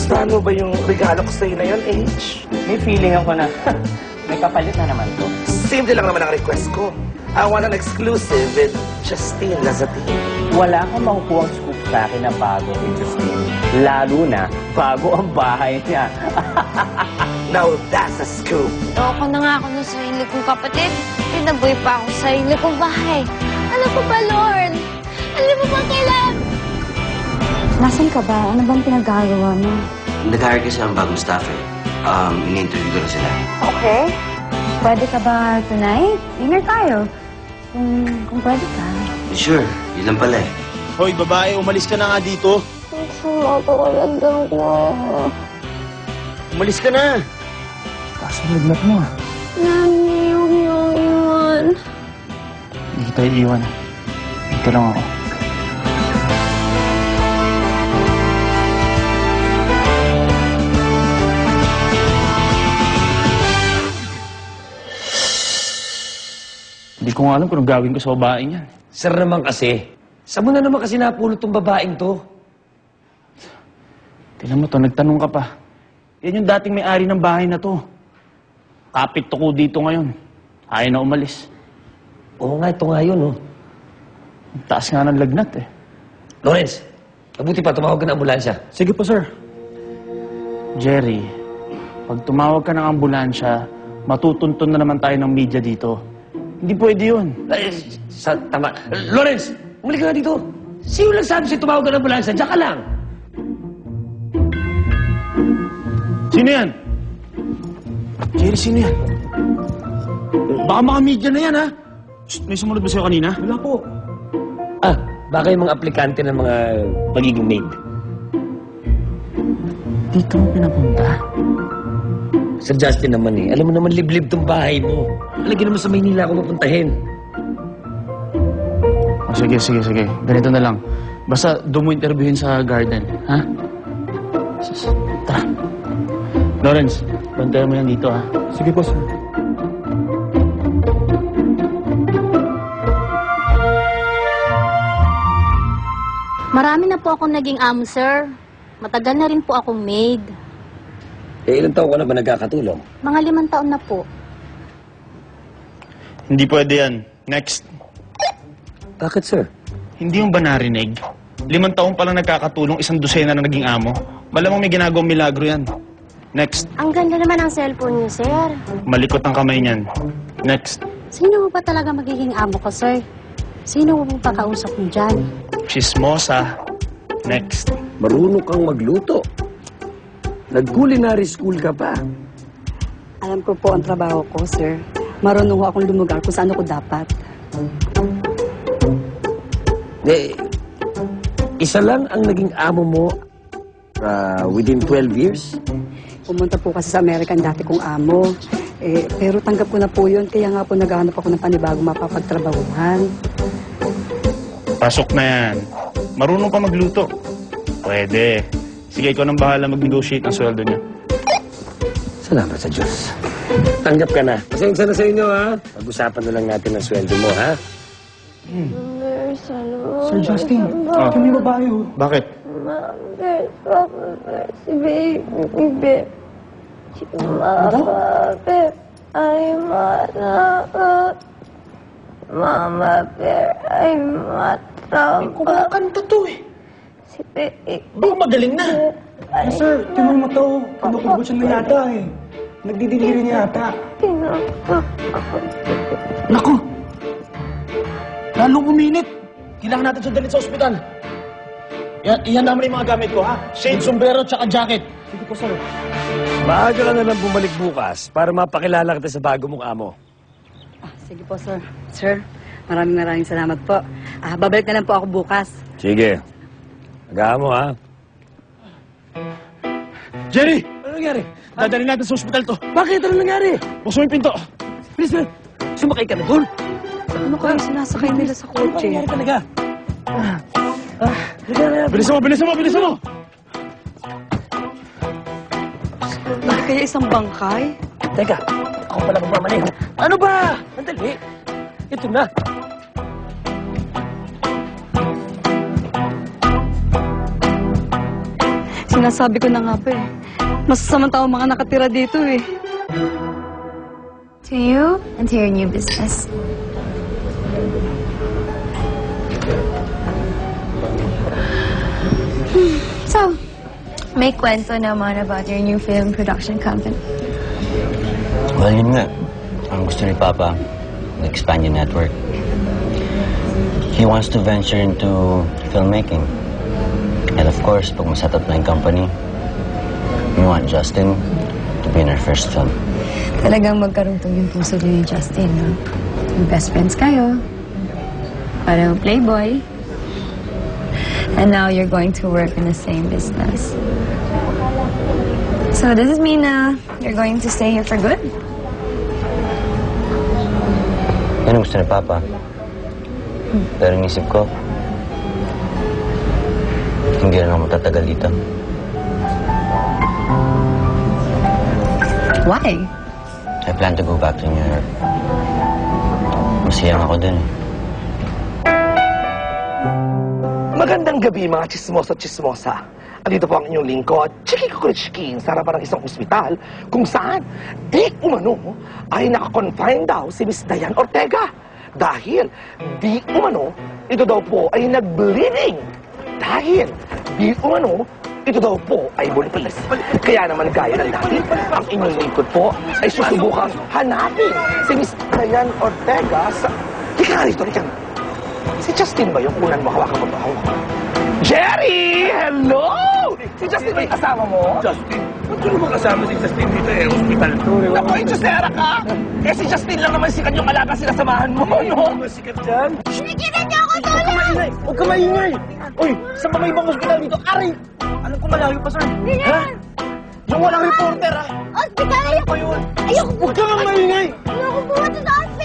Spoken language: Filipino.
Nagustuhan mo ba yung regalo ko sa'yo na yun, H? May feeling ako na may kapalit na naman to. Simple lang naman ang request ko. I want an exclusive with Justine Lazatin. Wala kang makukuha scoop sa akin na bago kay Justine. Lalo na bago ang bahay niya. Now that's a scoop. Loko na nga ako ng sarili kong kapatid. Tinaboy pa ako sa sarili kong bahay. Ano pa ba, Lord? Ano mo bang kailan? Nasaan ka ba? Ano bang pinagagawa mo? Nag-hire kasi ang bagong staff eh. Ini-interview ko na sila. Okay. Pwede ka ba tonight? Dinner tayo. Kung pwede ka. Sure, yun lang pala eh. Hoy, babae, umalis ka na nga dito. Sumapakalagdan ko. Umalis ka na. Taas ang lagnat mo ah. Nani, huwag niyo akong iwan. Hindi kita iiwan. Dito lang ako. Hindi ko nga alam kung gagawin ko sa babaeng yan. Sir naman kasi, saan mo na naman kasi napulot tong babaeng to? Tingnan mo to, nagtanong ka pa. Yan yung dating may-ari ng bahay na to. Kapit to ko dito ngayon. Ayaw na umalis. Oo nga, ito nga yun, oh. Ang taas nga ng lagnat eh. Lawrence, mabuti pa, tumawag ka ng ambulansya. Sige po, sir. Jerry, pag tumawag ka ng ambulansya, matutuntun na naman tayo ng media dito. Hindi pwede yun. Tama. Lawrence, umuli ka nga dito. Sino lang sabi sa'yo tumawag ka ng ambulansya? Diyan ka lang. Sino yan? Jerry, sino yan? Baka mga media na yan, ha? Shh, may sumunod ba sa'yo kanina? Wala po. Baka yung mga aplikante ng mga magiging maid. Dito mo pinapunta? Sir Justin naman eh. Alam mo naman, liblib tong bahay mo. Lagi naman sa Maynila ako mapuntahin. Oh, sige. Ganito na lang. Basta doon mo interviewin sa garden, ha? Tara. Lawrence, bantayan mo yan dito, ha? Sige po, sir. Marami na po akong naging amo, sir. Matagal na rin po akong maid. Ilang taon ka na ba nagkakatulong? Mga 5 taon na po. Hindi pwede yan. Next. Bakit, sir? Hindi yung ba narinig? 5 taon pa lang nagkakatulong, 1 dosena na naging amo. Malamang may ginagawang milagro yan. Next. Ang ganda naman ang cellphone niyo, sir. Malikot ang kamay niyan. Next. Sino mo ba talaga magiging amo ko, sir? Sino mo pong pakausap mo dyan? Chismosa. Next. Marunong kang magluto. Nag-culinary school ka pa. Alam ko po ang trabaho ko, sir. Marunong akong lumugar kung saan ako dapat. Isa lang ang naging amo mo within 12 years? Pumunta po kasi sa American dati kong amo. Pero tanggap ko na po yun, kaya nga po naghahanap ako ng panibagong mapapagtrabahuhan. Pasok na yan. Marunong ka magluto. Pwede. Sige, ikaw nang bahala mag-negotiate ng sweldo niya. Salamat sa Diyos. Tanggap ka na. Pasensya na sa inyo, ha? Pag-usapan na lang natin ang sweldo mo, ha? Sir Justin, ito may babae, oh. Bakit? Si baby. Si Mama Bear ay matakot. Mama Bear ay matakot. Kumakanta to, eh. Si baby. Baka magaling na. Sir, tingnan mo to. Kinukubo siya na yata eh. Nagdidiliri niya yata. Naku! Lalong uminit. Kailangan natin siya dalhin sa ospital. Iyan naman yung mga gamit ko, ha? Shade, sombrero, tsaka jacket. Sige po, sir. Maaga ka na lang bumalik bukas para mapakilala kita sa bago mong amo. Sige po, sir. Sir, maraming salamat po. Babalik na lang po ako bukas. Sige. Agahan mo, ha? Jerry! Ano nangyari? Dadalhin natin sa ospital to. Bakit? Ano nangyari? Buksan mo yung pinto. Please, man. Sumakay ka na doon. Ano kaya sinasakay nila sa Ano kotse? nangyari talaga? Bilisan mo! Kaya isang bangkay? Teka, ako pala magmamaling. Ano ba? Andali. Ito na. Sinasabi ko na nga pa eh. Masasamang tao mga nakatira dito eh. To you and to your new business. So, may kwento naman about your new film production company. Well, yun nga. Ang gusto ni Papa, expand yung network. He wants to venture into filmmaking. And of course, pag maset up na yung company, we want Justin to be in our first film. Talagang magkaruntong yung puso niyo ni Justin, no? Yung best friends kayo. Parang playboy. And now you're going to work in the same business. So does this mean you're going to stay here for good? Yan ang gusto ni Papa. Pero inisip ko, hindi na ako matatagal dito. Why? I plan to go back to New York. Masayang ako dun eh. Magandang gabi, mga chismosa at chismosa. Andito po ang inyong lingkod, Chiki Kukulichikin, sa harapan ng isang ospital kung saan, di umano, ay nakakonfine daw si Miss Diane Ortega. Dahil, di umano, ito daw po ay nag-bleeding. Dahil, di umano, ito daw po ay buntis. Kaya naman gaya ng dati, ang inyong lingkod po ay susubukang hanapin si Miss Diane Ortega sa... Ika nga rito, ika nga. Si Justin ba yung unang makawakan mo ito? Jerry! Hello! Si Justin ba yung kasama mo? Justin? Ba't ko naman kasama si Justin dito eh? Hospital to. Naku, Josera ka! Eh si Justin lang naman sikat yung alaga sinasamahan mo, no? Masikat dyan. Shinikitan niyo ako Huwag ka maingay! Huwag ka maingay! Uy, saan ba may ibang hospital dito? Aray! Alam ko malayo pa saan. Ha? Yung walang reporter ah! Hospital! Ano pa yun? Ayoko Huwag ka nga maingay! Ayoko pumunta sa